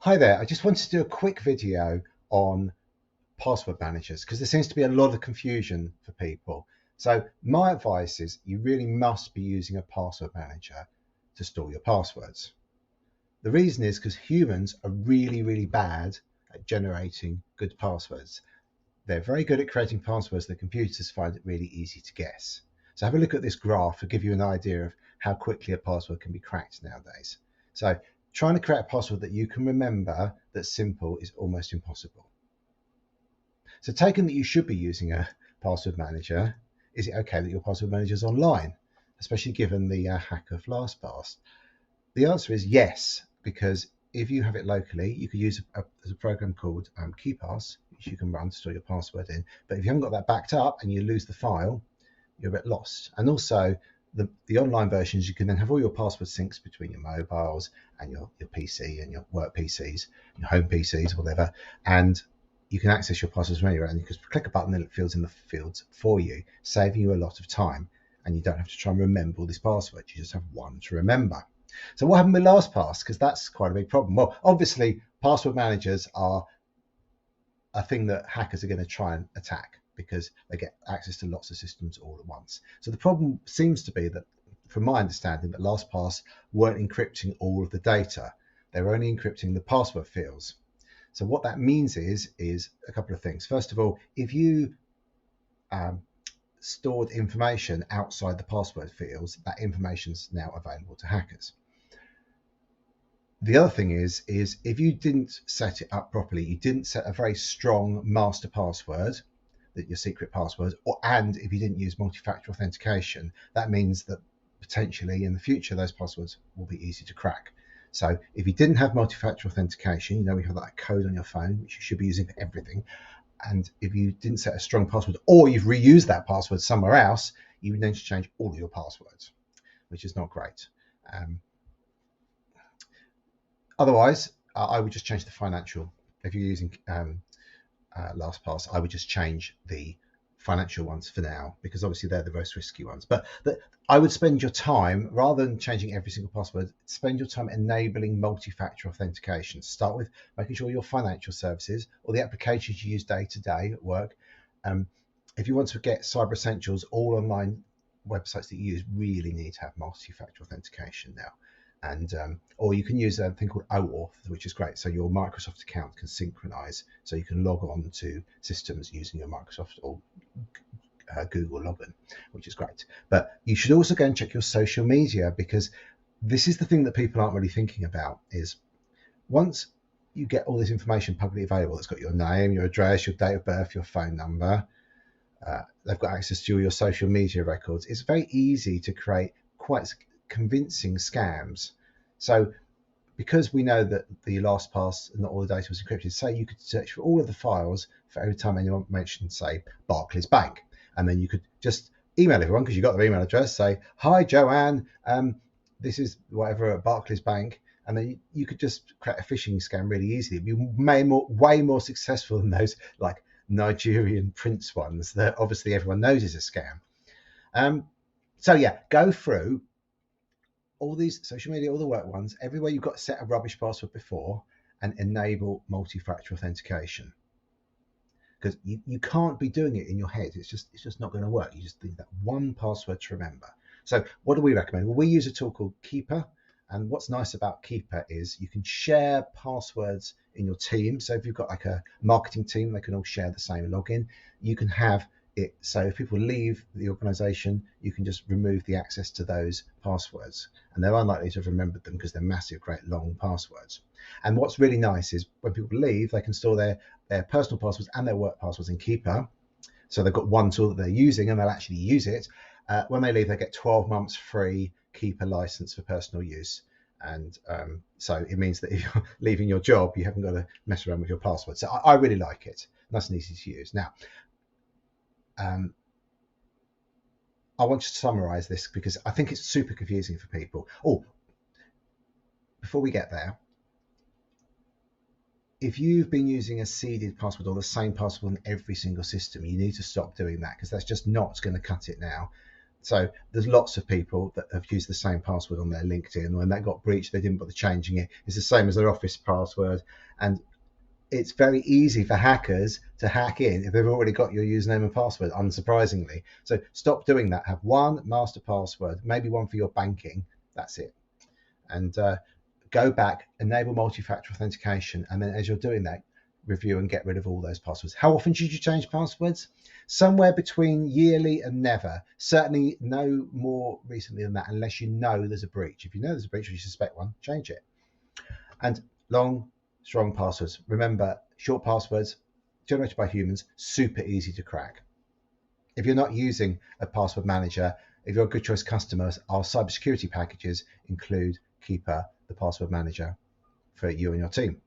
Hi there, I just wanted to do a quick video on password managers because there seems to be a lot of confusion for people. So my advice is you really must be using a password manager to store your passwords. The reason is because humans are really bad at generating good passwords. They're very good at creating passwords that computers find it really easy to guess. So have a look at this graph to give you an idea of how quickly a password can be cracked nowadays. So trying to create a password that you can remember that's simple is almost impossible. So taken that you should be using a password manager, is it okay that your password manager is online, especially given the hack of LastPass? The answer is yes, because if you have it locally, you could use a program called KeyPass, which you can run to store your password in. But if you haven't got that backed up and you lose the file, you're a bit lost. And also, the online versions, you can then have all your password syncs between your mobiles and your PC and your work PCs, your home PCs, whatever. And you can access your passwords from anywhere, and you can click a button and it fills in the fields for you, saving you a lot of time. And you don't have to try and remember all these passwords. You just have one to remember. So what happened with LastPass? Because that's quite a big problem. Well, obviously, password managers are a thing that hackers are going to try and attack because they get access to lots of systems all at once. So the problem seems to be that, from my understanding, that LastPass weren't encrypting all of the data. They were only encrypting the password fields. So what that means is a couple of things. First of all, if you stored information outside the password fields, that information is now available to hackers. The other thing is if you didn't set it up properly, you didn't set a very strong master password, that your secret password, and if you didn't use multi-factor authentication, that means that potentially in the future those passwords will be easy to crack. So if you didn't have multi-factor authentication, we have that code on your phone, which you should be using for everything. And if you didn't set a strong password, or you've reused that password somewhere else, you would need to change all of your passwords, which is not great. Otherwise, I would just change the financial. If you're using LastPass, I would just change the financial ones for now, because obviously they're the most risky ones. But I would spend your time, rather than changing every single password, spend your time enabling multi-factor authentication. Start with making sure your financial services or the applications you use day to day at work. If you want to get cyber essentials, all online websites that you use really need to have multi-factor authentication now. And or you can use a thing called OAuth, which is great. So your Microsoft account can synchronize, so you can log on to systems using your Microsoft or Google login, which is great. But you should also go and check your social media, because this is the thing that people aren't really thinking about. Is once you get all this information publicly available, it's got your name, your address, your date of birth, your phone number. They've got access to all your social media records. It's very easy to create quite convincing scams. So because we know that the LastPass, not all the data was encrypted, say you could search for all of the files for every time anyone mentioned, say, Barclays Bank. And then you could just email everyone, because you got their email address, say, hi, Joanne, this is whatever at Barclays Bank. And then you could just create a phishing scam really easily. It'd be way more successful than those like Nigerian prince ones that obviously everyone knows is a scam. So yeah, go through all these social media, all the work ones, everywhere you've got set a rubbish password before, and enable multi-factor authentication. Because you can't be doing it in your head. It's just not going to work. You just need that one password to remember. So what do we recommend? Well, we use a tool called Keeper. And what's nice about Keeper is you can share passwords in your team. So if you've got like a marketing team, they can all share the same login. You can have it, so if people leave the organization, you can just remove the access to those passwords, and they're unlikely to have remembered them because they're massive, great long passwords. And what's really nice is when people leave, they can store their personal passwords and their work passwords in Keeper. So they've got one tool that they're using and they'll actually use it. When they leave, they get 12 months free Keeper license for personal use. And so it means that if you're leaving your job, you haven't got to mess around with your password. So I really like it. Nice and easy to use. Now, I want to summarize this because I think it's super confusing for people. Oh, before we get there, if you've been using a seeded password or the same password on every single system, you need to stop doing that, because that's just not going to cut it now. So there's lots of people that have used the same password on their LinkedIn, and when that got breached, they didn't bother changing it. It's the same as their Office password, and it's very easy for hackers to hack in if they've already got your username and password, unsurprisingly. So stop doing that. Have one master password, maybe one for your banking. That's it. And go back, enable multi-factor authentication, and then as you're doing that, review and get rid of all those passwords. How often should you change passwords? Somewhere between yearly and never. Certainly no more recently than that, unless you know there's a breach. If you know there's a breach or you suspect one, change it. And long, strong passwords. Remember, short passwords generated by humans, super easy to crack. If you're not using a password manager, if you're a Good Choice customer, our cybersecurity packages include Keeper, the password manager for you and your team.